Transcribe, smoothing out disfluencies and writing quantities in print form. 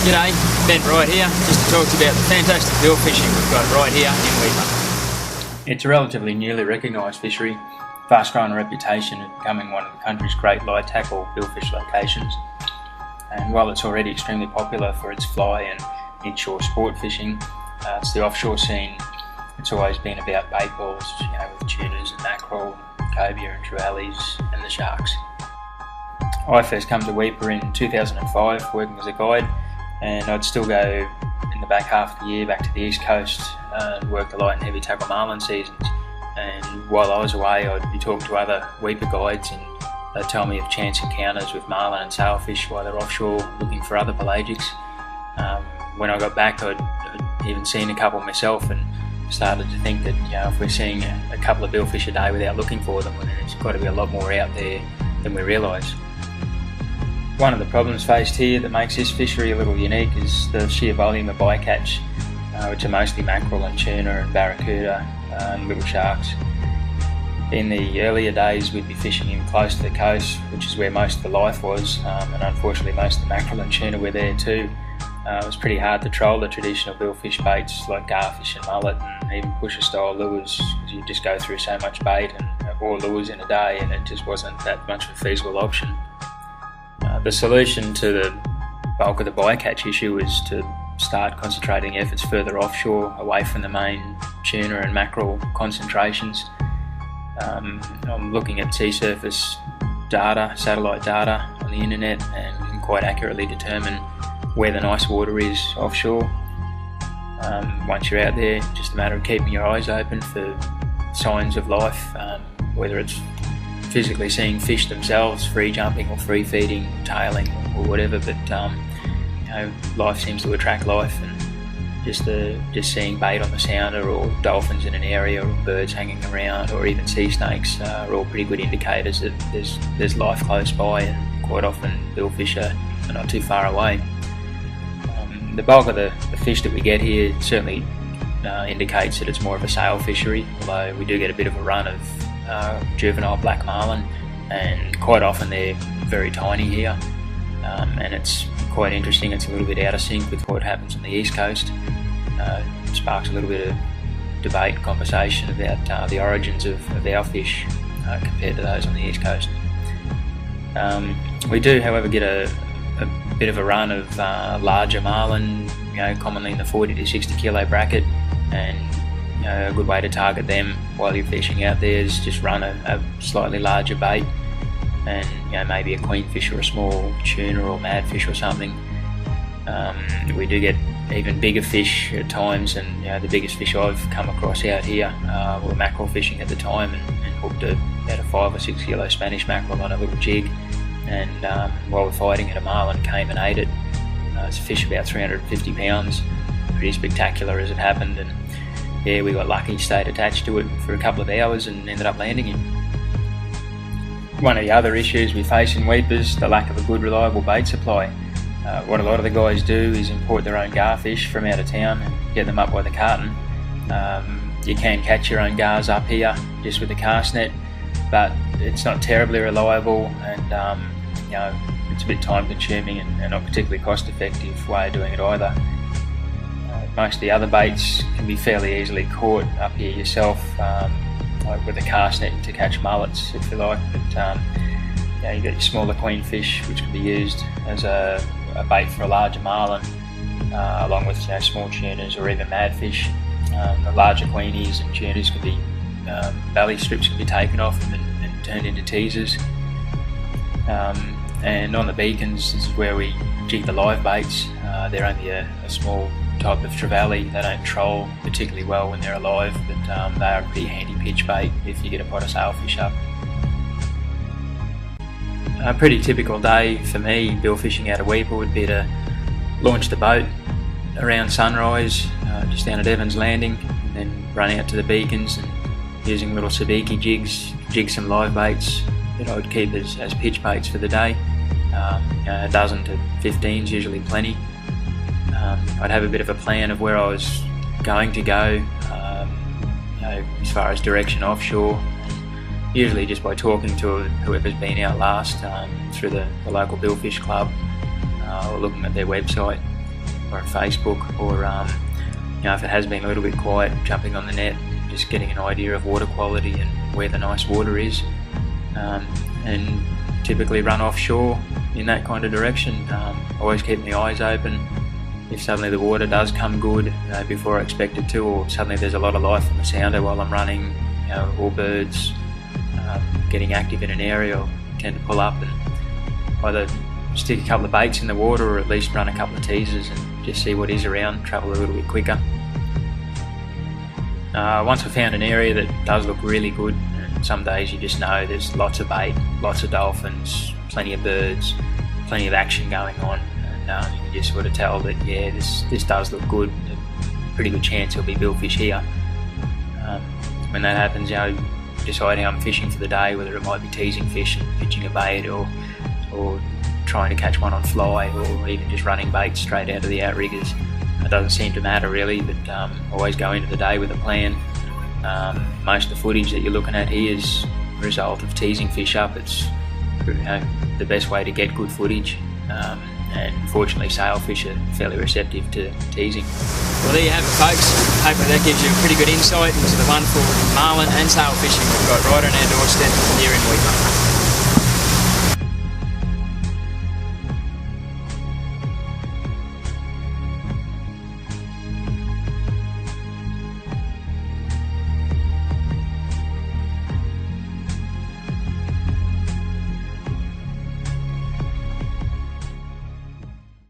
G'day, Ben right here, just to talk to you about the fantastic bill fishing we've got right here in Weipa. It's a relatively newly recognised fishery, fast growing reputation of becoming one of the country's great light tackle billfish locations. And while it's already extremely popular for its fly and inshore sport fishing, it's the offshore scene. It's always been about bait balls, with tunas and mackerel, cobia and trevallies and the sharks. I first came to Weipa in 2005 working as a guide, and I'd still go in the back half of the year back to the east coast and work the light and heavy tackle marlin seasons. And while I was away, I'd be talking to other Weipa guides, and they'd tell me of chance encounters with marlin and sailfish while they're offshore looking for other pelagics. When I got back, I'd even seen a couple myself and started to think that if we're seeing a couple of billfish a day without looking for them, then there's got to be a lot more out there than we realise. One of the problems faced here that makes this fishery a little unique is the sheer volume of bycatch, which are mostly mackerel and tuna and barracuda and little sharks. In the earlier days, we'd be fishing in close to the coast, which is where most of the life was, and unfortunately most of the mackerel and tuna were there too. It was pretty hard to troll the traditional billfish baits like garfish and mullet and even pusher style lures, because you just go through so much bait and or lures in a day, and it just wasn't that much of a feasible option. The solution to the bulk of the bycatch issue is to start concentrating efforts further offshore, away from the main tuna and mackerel concentrations. I'm looking at sea surface data, satellite data on the internet, and can quite accurately determine where the nice water is offshore. Once you're out there, just a matter of keeping your eyes open for signs of life, whether it's physically seeing fish themselves free jumping or free feeding, tailing or whatever, but life seems to attract life, and just seeing bait on the sounder or dolphins in an area or birds hanging around or even sea snakes are all pretty good indicators that there's life close by, and quite often billfish are not too far away. The bulk of the fish that we get here certainly indicates that it's more of a sail fishery, although we do get a bit of a run of juvenile black marlin, and quite often they're very tiny here, and it's quite interesting. It's a little bit out of sync with what happens on the east coast. It sparks a little bit of debate, conversation about the origins of our fish compared to those on the east coast. We do, however, get a bit of a run of larger marlin, commonly in the 40 to 60 kilo bracket, and a good way to target them while you're fishing out there is just run a slightly larger bait, and maybe a queenfish or a small tuna or madfish or something. We do get even bigger fish at times, and the biggest fish I've come across out here were mackerel fishing at the time, and hooked about a 5 or 6 kilo Spanish mackerel on a little jig, and while we're fighting it, a marlin came and ate it. It's a fish about 350 pounds, pretty spectacular as it happened, and we got lucky, stayed attached to it for a couple of hours and ended up landing him. One of the other issues we face in Weipa is the lack of a good reliable bait supply. What a lot of the guys do is import their own garfish from out of town and get them up by the carton. You can catch your own gars up here just with a cast net, but it's not terribly reliable, and it's a bit time consuming and not particularly cost effective way of doing it either. Most of the other baits can be fairly easily caught up here yourself, like with a cast net to catch mullets if you like, but you get your smaller queenfish which can be used as a bait for a larger marlin, along with small tunas or even madfish. The larger queenies and tunas can be, belly strips can be taken off them and turned into teasers. And on the beacons, this is where we jig the live baits. They're only a small type of trevally. They don't troll particularly well when they're alive, but they are a pretty handy pitch bait if you get a pot of sailfish up. A pretty typical day for me bill fishing out of Weipa would be to launch the boat around sunrise just down at Evans Landing, and then run out to the beacons and using little sabiki jigs, jig some live baits that I would keep as pitch baits for the day. A dozen to 15 is usually plenty. I'd have a bit of a plan of where I was going to go, as far as direction offshore, usually just by talking to whoever's been out last through the local billfish club, or looking at their website. or on Facebook, or you know, if it has been a little bit quiet, jumping on the net, just getting an idea of water quality and where the nice water is, and typically run offshore in that kind of direction. Always keep my eyes open. If suddenly the water does come good before I expect it to, or suddenly there's a lot of life on the sounder while I'm running, you know, or birds getting active in an area, I'll tend to pull up and either stick a couple of baits in the water, or at least run a couple of teasers and just see what is around, travel a little bit quicker. Once I've found an area that does look really good, and some days you just know there's lots of bait, lots of dolphins, plenty of birds, plenty of action going on, and you can just sort of tell that, yeah, this does look good, a pretty good chance there'll be billfish here. When that happens, you know, decide how I'm fishing for the day, whether it might be teasing fish and pitching a bait, or trying to catch one on fly, or even just running bait straight out of the outriggers. It doesn't seem to matter really, but always go into the day with a plan. Most of the footage that you're looking at here is a result of teasing fish up. It's, you know, the best way to get good footage, and fortunately sailfish are fairly receptive to teasing. Well, there you have it, folks. Hopefully that gives you a pretty good insight into the wonderful marlin and sailfishing we've got right on our doorstep here in Weipa.